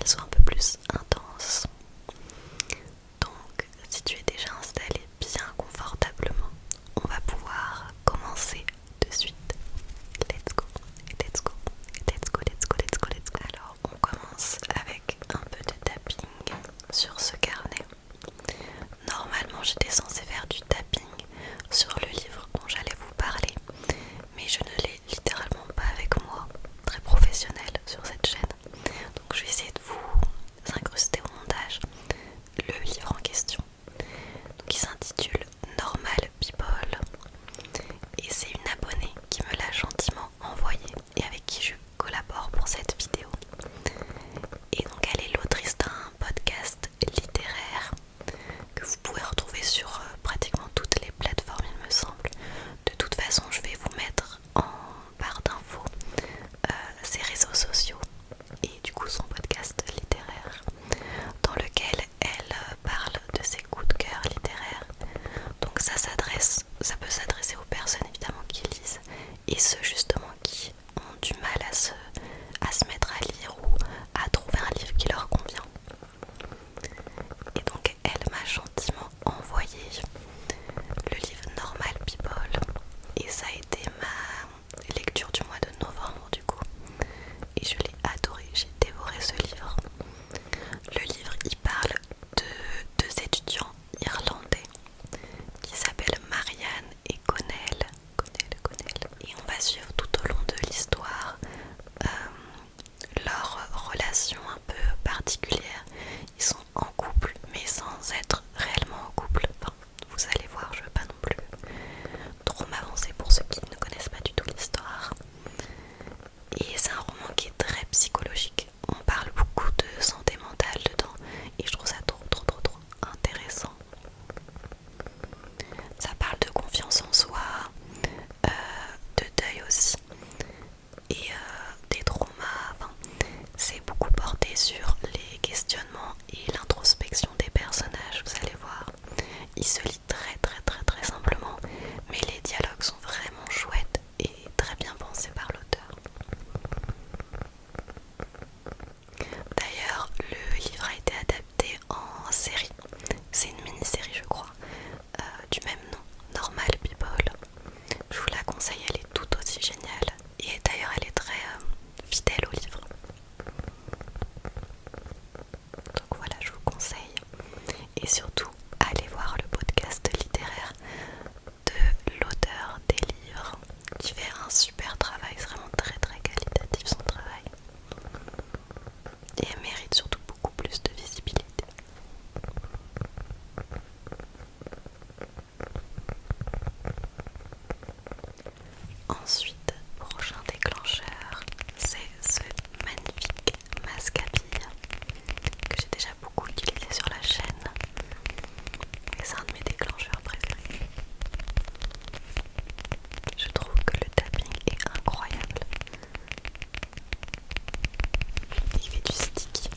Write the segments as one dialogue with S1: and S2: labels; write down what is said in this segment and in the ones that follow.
S1: qu'elle soit un peu plus intense. Donc, si tu es déjà installé bien confortablement, on va pouvoir commencer de suite. Let's go, let's go, let's go, let's go, let's go, let's go. Alors, on commence avec un peu de tapping sur ce carnet. Normalement, j'étais censée faire du tapping sur le livre dont j'allais vous parler, mais je ne l'ai littéralement pas avec moi, très professionnel sur cette chaîne. Donc je vais essayer de vous incruster au montage le livre en question. Donc il s'intitule Normal People et c'est une abonnée qui me l'a gentiment envoyé et avec qui je collabore pour cette vidéo. Et donc elle est l'autrice d'un podcast littéraire que vous pouvez retrouver sur pratiquement toutes les plateformes il me semble. De toute façon je vais vous mettre en barre d'infos ses réseaux sociaux et du coup son podcast littéraire dans lequel elle parle de ses coups de cœur littéraires. Donc ça peut s'adresser aux personnes évidemment qui lisent et ceux justement qui ont du mal à se mettre à lire ou à trouver un livre qui leur convient. Et donc elle m'a gentiment envoyé le livre Normal People et ça a été ma lecture du mois de novembre du coup et je l'ai adoré, j'ai dévoré ce livre. Le livre il parle de deux étudiants irlandais qui s'appellent Marianne et Connell. Et on va suivre tout au long de l'histoire leur relation un peu particulière. Ils sont en couple mais sans être réellement en couple. Enfin, vous allez voir, je ne veux pas non plus trop m'avancer pour ceux qui ne connaissent pas du tout l'histoire. Et c'est un roman qui est très psychologique. On parle beaucoup de santé mentale dedans et je trouve ça trop intéressant. Ça parle de confiance en soi, de deuil aussi et des traumas. Enfin, c'est beaucoup porté sur les questionnements et l'introspection des personnages, vous allez voir. Il se lit très simplement, mais les dialogues sont vraiment chouettes et très bien pensés par l'auteur. D'ailleurs, le livre a été adapté en série. C'est une mini-série, je crois, du même nom, Normal People. Je vous la conseille, elle est tout aussi géniale. Et d'ailleurs, elle est très fidèle au livre. Donc voilà, je vous conseille. Et surtout, allez voir le podcast littéraire de l'auteur des livres qui fait un super travail, c'est vraiment très qualitatif son travail. Et elle mérite surtout beaucoup plus de visibilité. Ensuite, prochain déclencheur, c'est ce magnifique masque à billes que j'ai déjà beaucoup utilisé sur la chaîne et c'est un de mes déclencheurs préférés. Je trouve que le tapping est incroyable. Il fait du sticky.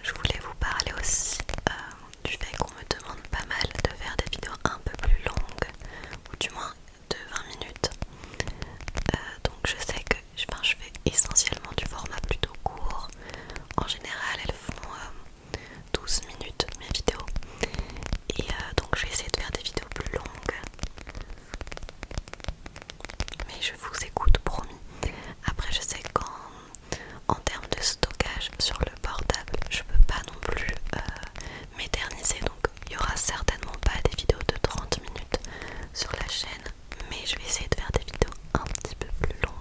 S1: Je voulais vous parler aussi du fait qu'on me demande pas mal de faire des vidéos un peu plus longues, ou du moins de 20 minutes. Donc je sais que je fais essentiellement du format plutôt court. En général elles font 12 minutes mes vidéos. Et donc je vais essayer de faire des vidéos plus longues. Mais je vous écoute, promis. Après je sais qu'en termes de stockage sur le portable, je peux pas non plus m'éterniser. Donc il y aura certainement pas des vidéos de 30 minutes sur la chaîne. Mais je vais essayer de faire des vidéos un petit peu plus longues.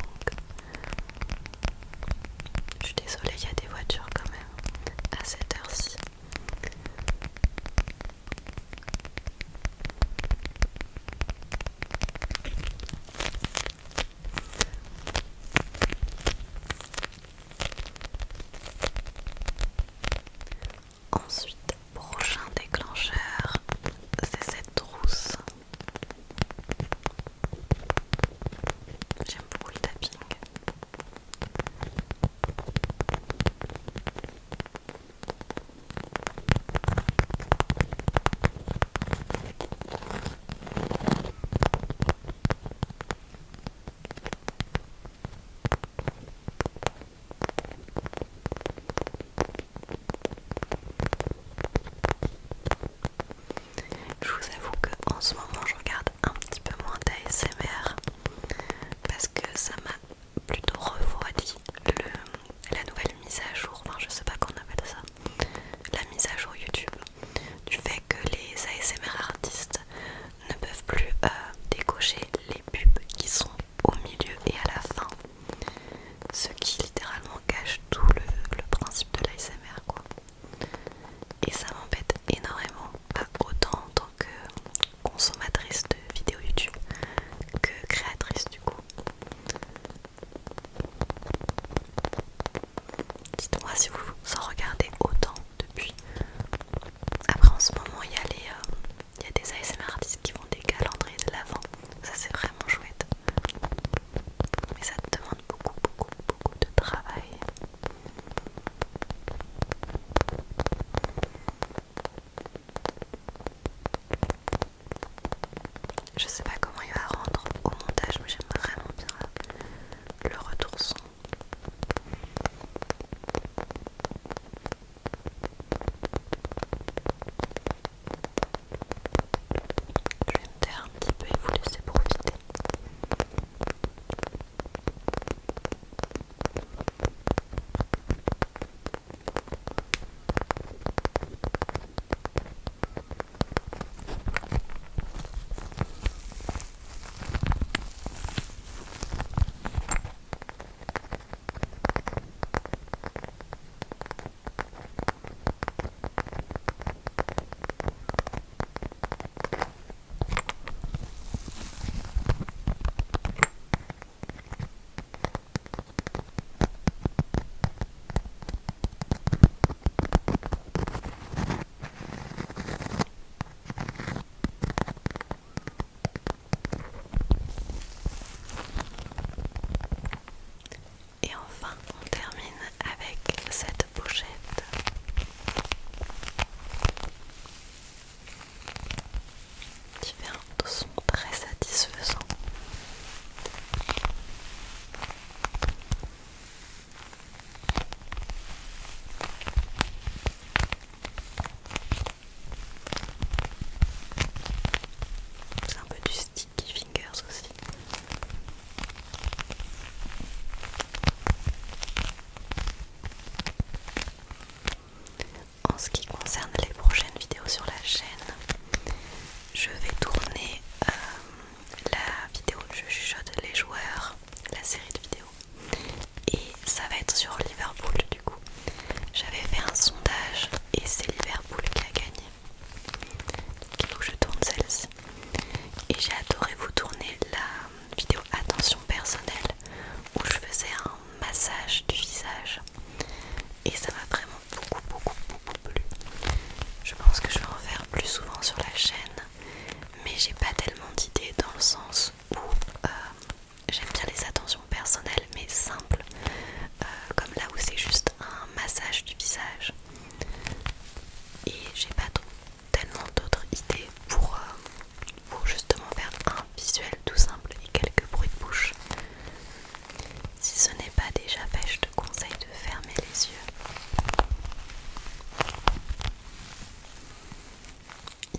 S1: Si ce n'est pas déjà fait, je te conseille de fermer les yeux,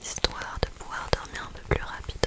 S1: histoire de pouvoir dormir un peu plus rapidement.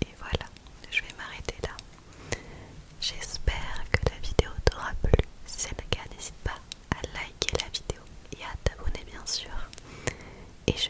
S1: Et voilà, je vais m'arrêter là. J'espère que la vidéo t'aura plu. Si c'est le cas, n'hésite pas à liker la vidéo et à t'abonner bien sûr. Et je